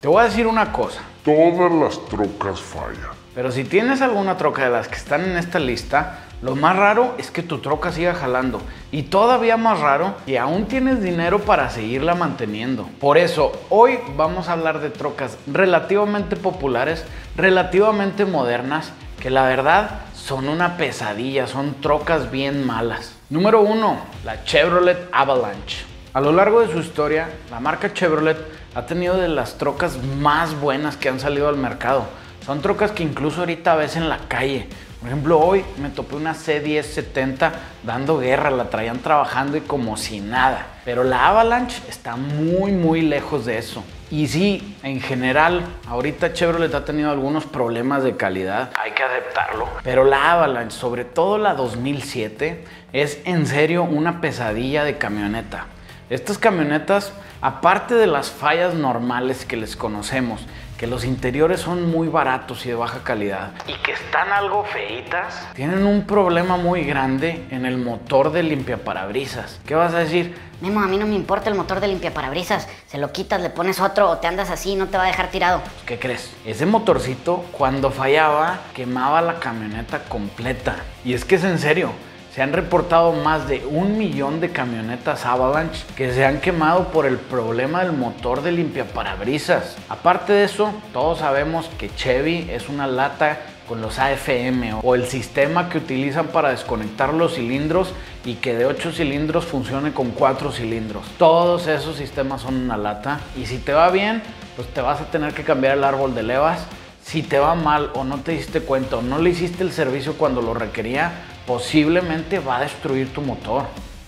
Te voy a decir una cosa. Todas las trocas fallan. Pero si tienes alguna troca de las que están en esta lista, lo más raro es que tu troca siga jalando. Y todavía más raro, que aún tienes dinero para seguirla manteniendo. Por eso, hoy vamos a hablar de trocas relativamente populares, relativamente modernas, que la verdad son una pesadilla, son trocas bien malas. Número 1, la Chevrolet Avalanche. A lo largo de su historia, la marca Chevrolet ha tenido de las trocas más buenas que han salido al mercado. Son trocas que incluso ahorita ves en la calle. Por ejemplo, hoy me topé una C1070 dando guerra, la traían trabajando y como si nada. Pero la Avalanche está muy lejos de eso. Y sí, en general, ahorita Chevrolet ha tenido algunos problemas de calidad, hay que aceptarlo. Pero la Avalanche, sobre todo la 2007, es en serio una pesadilla de camioneta. Estas camionetas, aparte de las fallas normales que les conocemos, que los interiores son muy baratos y de baja calidad y que están algo feitas, tienen un problema muy grande en el motor de limpiaparabrisas. ¿Qué vas a decir? Memo, a mí no me importa el motor de limpiaparabrisas. Se lo quitas, le pones otro o te andas así y no te va a dejar tirado. ¿Qué crees? Ese motorcito, cuando fallaba, quemaba la camioneta completa. Y es que es en serio. Se han reportado más de 1 millón de camionetas Avalanche que se han quemado por el problema del motor de limpiaparabrisas. Aparte de eso, todos sabemos que Chevy es una lata con los AFM o el sistema que utilizan para desconectar los cilindros y que de 8 cilindros funcione con 4 cilindros. Todos esos sistemas son una lata y si te va bien, pues te vas a tener que cambiar el árbol de levas. Si te va mal o no te diste cuenta o no le hiciste el servicio cuando lo requería, posiblemente va a destruir tu motor.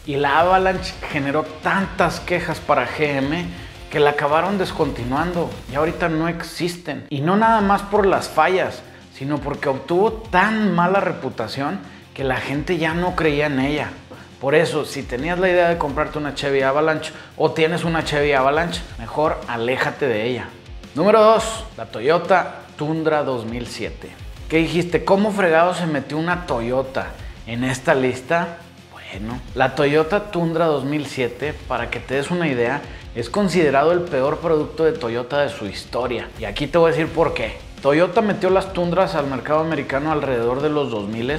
Y la Avalanche generó tantas quejas para GM que la acabaron descontinuando y ahorita no existen. Y no nada más por las fallas, sino porque obtuvo tan mala reputación que la gente ya no creía en ella. Por eso, si tenías la idea de comprarte una Chevy Avalanche o tienes una Chevy Avalanche, mejor aléjate de ella. Número 2, la Toyota Tundra 2007. ¿Qué dijiste? ¿Cómo fregado se metió una Toyota en esta lista? Bueno, la Toyota Tundra 2007, para que te des una idea, es considerado el peor producto de Toyota de su historia. Y aquí te voy a decir por qué. Toyota metió las Tundras al mercado americano alrededor de los 2000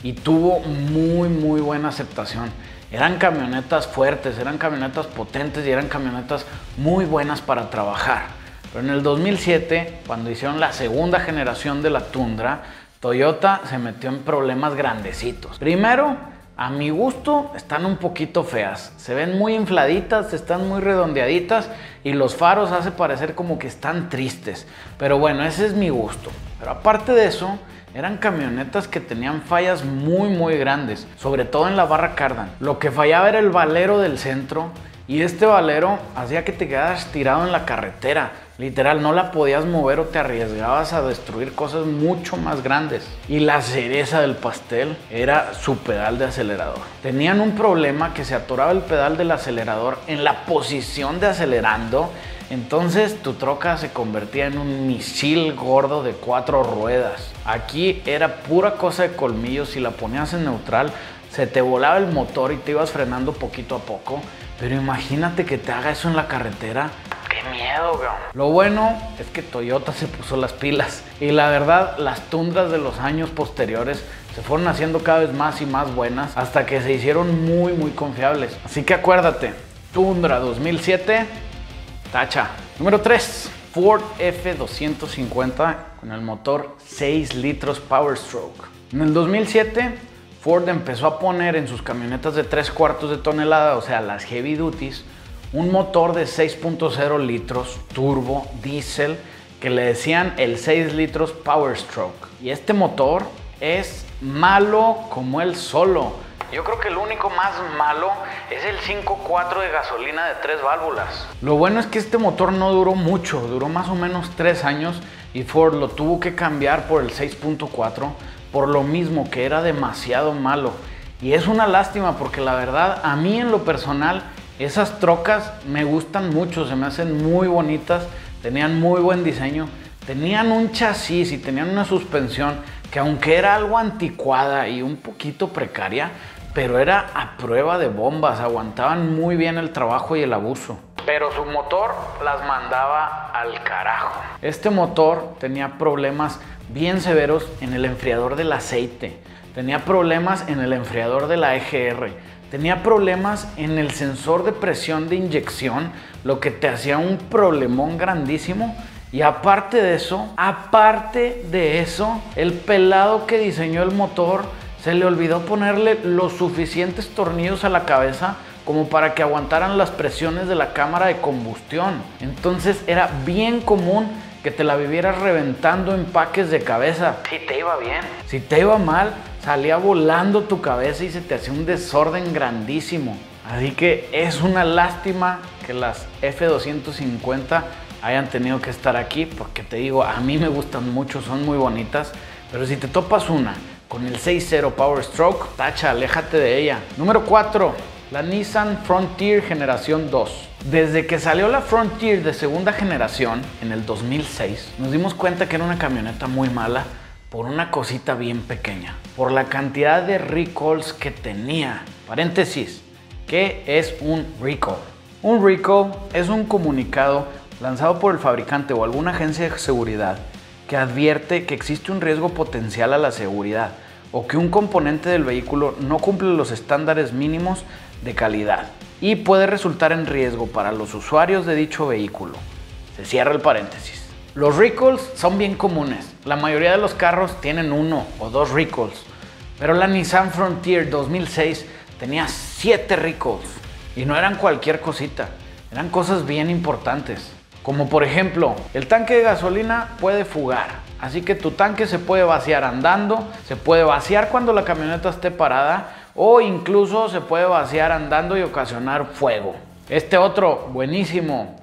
y tuvo muy buena aceptación. Eran camionetas fuertes, eran camionetas potentes y eran camionetas muy buenas para trabajar. Pero en el 2007, cuando hicieron la segunda generación de la Tundra, Toyota se metió en problemas grandecitos. Primero, a mi gusto, están un poquito feas. Se ven muy infladitas, están muy redondeaditas y los faros hace parecer como que están tristes. Pero bueno, ese es mi gusto. Pero aparte de eso, eran camionetas que tenían fallas muy grandes, sobre todo en la barra cardan. Lo que fallaba era el valero del centro y este valero hacía que te quedaras tirado en la carretera. Literal, no la podías mover o te arriesgabas a destruir cosas mucho más grandes. Y la cereza del pastel era su pedal de acelerador. Tenían un problema que se atoraba el pedal del acelerador en la posición de acelerando. Entonces tu troca se convertía en un misil gordo de 4 ruedas. Aquí era pura cosa de colmillos. Si la ponías en neutral, se te volaba el motor y te ibas frenando poquito a poco. Pero imagínate que te haga eso en la carretera. ¡Qué miedo, güey! Lo bueno es que Toyota se puso las pilas. Y la verdad, las Tundras de los años posteriores se fueron haciendo cada vez más y más buenas hasta que se hicieron muy confiables. Así que acuérdate, Tundra 2007, tacha. Número 3, Ford F250 con el motor 6 litros Power Stroke. En el 2007, Ford empezó a poner en sus camionetas de 3/4 de tonelada, o sea, las heavy duties, un motor de 6.0 litros turbo diésel que le decían el 6 litros Power Stroke. Y este motor es malo como él solo. Yo creo que el único más malo es el 5.4 de gasolina de 3 válvulas. Lo bueno es que este motor no duró mucho, duró más o menos 3 años y Ford lo tuvo que cambiar por el 6.4 por lo mismo que era demasiado malo. Y es una lástima porque la verdad a mí en lo personal esas trocas me gustan mucho, se me hacen muy bonitas, tenían muy buen diseño, tenían un chasis y tenían una suspensión que aunque era algo anticuada y un poquito precaria, pero era a prueba de bombas, aguantaban muy bien el trabajo y el abuso. pero su motor las mandaba al carajo. Este motor tenía problemas bien severos en el enfriador del aceite, tenía problemas en el enfriador de la EGR, tenía problemas en el sensor de presión de inyección, lo que te hacía un problemón grandísimo. Y aparte de eso, el pelado que diseñó el motor se le olvidó ponerle los suficientes tornillos a la cabeza como para que aguantaran las presiones de la cámara de combustión. Entonces era bien común que te la vivieras reventando empaques de cabeza. Si te iba bien. Si te iba mal, salía volando tu cabeza y se te hacía un desorden grandísimo. Así que es una lástima que las F250 hayan tenido que estar aquí, porque te digo, a mí me gustan mucho, son muy bonitas, pero si te topas una con el 6.0 Power Stroke, tacha, aléjate de ella. Número 4, la Nissan Frontier Generación 2. Desde que salió la Frontier de segunda generación, en el 2006, nos dimos cuenta que era una camioneta muy mala por una cosita bien pequeña, por la cantidad de recalls que tenía. Paréntesis, ¿qué es un recall? Un recall es un comunicado lanzado por el fabricante o alguna agencia de seguridad que advierte que existe un riesgo potencial a la seguridad o que un componente del vehículo no cumple los estándares mínimos de calidad y puede resultar en riesgo para los usuarios de dicho vehículo. Se cierra el paréntesis. Los recalls son bien comunes. La mayoría de los carros tienen 1 o 2 recalls, pero la Nissan Frontier 2006 tenía 7 recalls y no eran cualquier cosita, eran cosas bien importantes. Como por ejemplo, el tanque de gasolina puede fugar, así que tu tanque se puede vaciar andando, se puede vaciar cuando la camioneta esté parada o incluso se puede vaciar andando y ocasionar fuego. Este otro, buenísimo.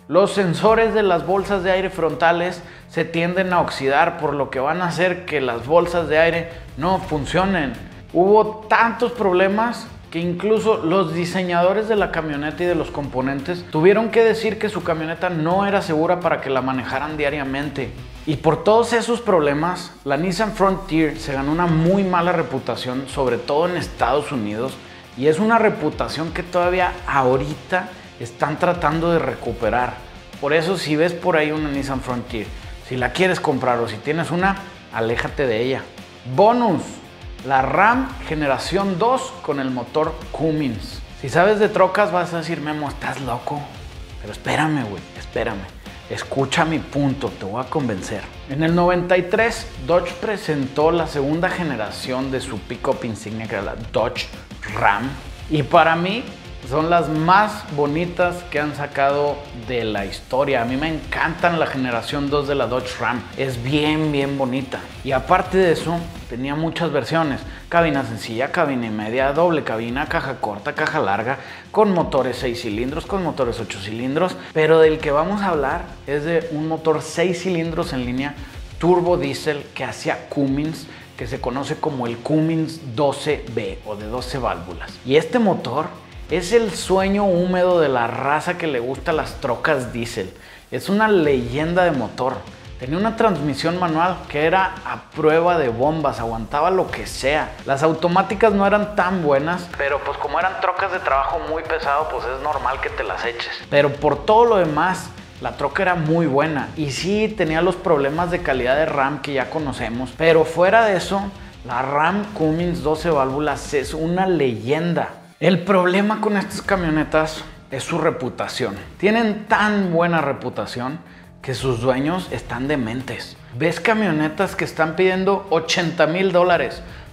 Los sensores de las bolsas de aire frontales se tienden a oxidar, por lo que van a hacer que las bolsas de aire no funcionen. Hubo tantos problemas que incluso los diseñadores de la camioneta y de los componentes tuvieron que decir que su camioneta no era segura para que la manejaran diariamente. Y por todos esos problemas, la Nissan Frontier se ganó una muy mala reputación, sobre todo en Estados Unidos, y es una reputación que todavía ahorita están tratando de recuperar. Por eso, si ves por ahí una Nissan Frontier, si la quieres comprar o si tienes una, aléjate de ella. Bonus: la Ram Generación 2 con el motor Cummins. Si sabes de trocas vas a decir, Memo, estás loco. Pero espérame, güey, espérame. Escucha mi punto, te voy a convencer. En el 93, Dodge presentó la segunda generación de su pick-up insignia, que era la Dodge Ram. Y para mí son las más bonitas que han sacado de la historia. A mí me encantan la generación 2 de la Dodge Ram. Es bien bonita. Y aparte de eso, tenía muchas versiones. Cabina sencilla, cabina y media, doble cabina, caja corta, caja larga, con motores 6 cilindros, con motores 8 cilindros. Pero del que vamos a hablar es de un motor 6 cilindros en línea turbo diésel que hacía Cummins, que se conoce como el Cummins 12B o de 12 válvulas. Y este motor es el sueño húmedo de la raza que le gusta las trocas diésel. Es una leyenda de motor. Tenía una transmisión manual que era a prueba de bombas, aguantaba lo que sea. Las automáticas no eran tan buenas, pero pues como eran trocas de trabajo muy pesado, pues es normal que te las eches. Pero por todo lo demás, la troca era muy buena. Y sí, tenía los problemas de calidad de RAM que ya conocemos, pero fuera de eso, la Ram Cummins 12 válvulas es una leyenda. El problema con estas camionetas es su reputación. Tienen tan buena reputación que sus dueños están dementes. Ves camionetas que están pidiendo $80,000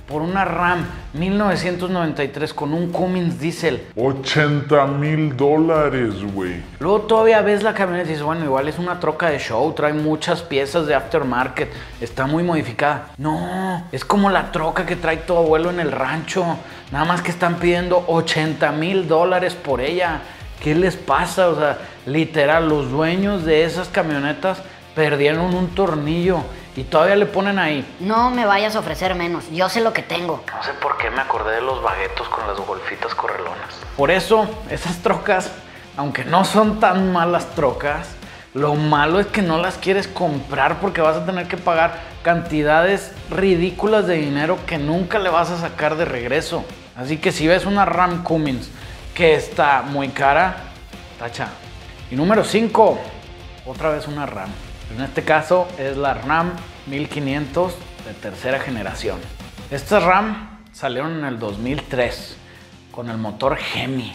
por una Ram 1993 con un Cummins diésel. $80,000, güey. Luego todavía ves la camioneta y dices, bueno, igual es una troca de show, trae muchas piezas de aftermarket, está muy modificada. No, es como la troca que trae tu abuelo en el rancho. Nada más que están pidiendo $80,000 por ella. ¿Qué les pasa? O sea, literal, los dueños de esas camionetas perdieron un tornillo y todavía le ponen ahí. No me vayas a ofrecer menos, yo sé lo que tengo. No sé por qué me acordé de los baguetos con las golfitas correlonas. Por eso, esas trocas, aunque no son tan malas trocas, lo malo es que no las quieres comprar porque vas a tener que pagar cantidades ridículas de dinero que nunca le vas a sacar de regreso. Así que si ves una Ram Cummins que está muy cara, tacha, Y número 5, otra vez una RAM. En este caso es la RAM 1500 de tercera generación. Estas RAM salieron en el 2003 con el motor Hemi.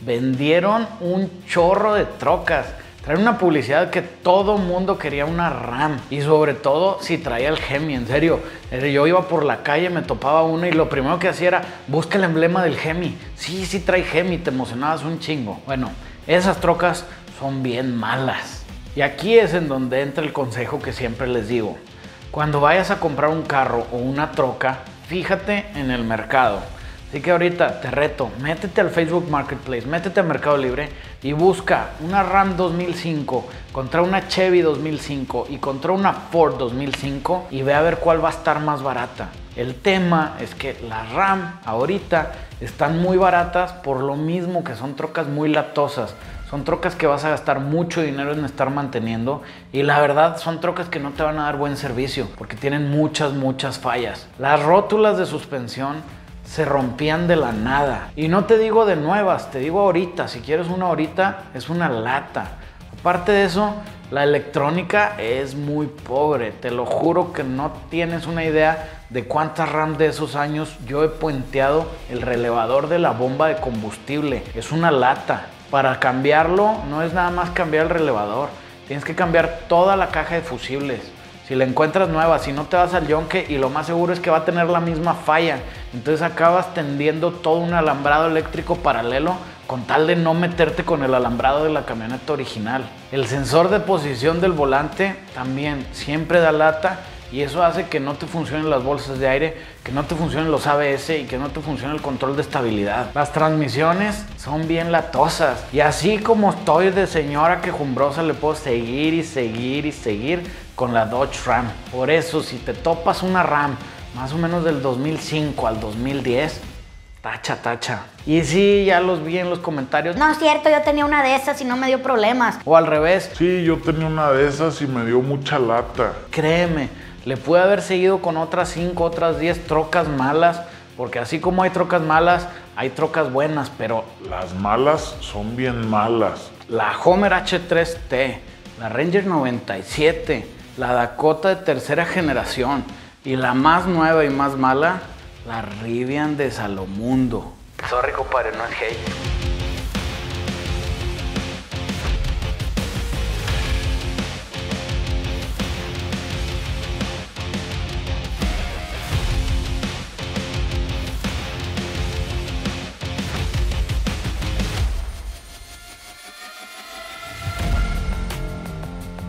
Vendieron un chorro de trocas. Traen una publicidad que todo mundo quería una RAM. Y sobre todo si traía el Hemi, en serio. Yo iba por la calle, me topaba una y lo primero que hacía era busca el emblema del Hemi. Sí, sí trae Hemi, te emocionabas un chingo. Bueno, esas trocas son bien malas. Y aquí es en donde entra el consejo que siempre les digo. Cuando vayas a comprar un carro o una troca, fíjate en el mercado. Así que ahorita te reto, métete al Facebook Marketplace, métete a Mercado Libre y busca una RAM 2005 contra una Chevy 2005 y contra una Ford 2005 y ve a ver cuál va a estar más barata. El tema es que las RAM ahorita están muy baratas por lo mismo que son trocas muy latosas. Son trocas que vas a gastar mucho dinero en estar manteniendo y la verdad son trocas que no te van a dar buen servicio porque tienen muchas fallas. Las rótulas de suspensión se rompían de la nada. Y no te digo de nuevas, te digo ahorita. Si quieres una ahorita, es una lata. Aparte de eso, la electrónica es muy pobre. Te lo juro que no tienes una idea de cuántas RAM de esos años yo he puenteado el relevador de la bomba de combustible. Es una lata. Para cambiarlo, no es nada más cambiar el relevador. Tienes que cambiar toda la caja de fusibles. Si la encuentras nueva, si no te vas al yonque y lo más seguro es que va a tener la misma falla. Entonces acabas tendiendo todo un alambrado eléctrico paralelo con tal de no meterte con el alambrado de la camioneta original. El sensor de posición del volante también siempre da lata y eso hace que no te funcionen las bolsas de aire, que no te funcionen los ABS y que no te funcione el control de estabilidad. Las transmisiones son bien latosas y así como estoy de señora quejumbrosa le puedo seguir y seguir con la Dodge Ram. Por eso si te topas una RAM más o menos del 2005 al 2010, tacha. Y sí, ya los vi en los comentarios. No es cierto, yo tenía una de esas y no me dio problemas. O al revés. Sí, yo tenía una de esas y me dio mucha lata. Créeme, le pude haber seguido con otras 5, otras 10 trocas malas, porque así como hay trocas malas, hay trocas buenas, pero Las malas son bien malas. la Homer H3T, la Ranger 97, la Dakota de tercera generación y la más nueva y más mala, la Rivian de Salomundo. Sorry, compadre, no es hate.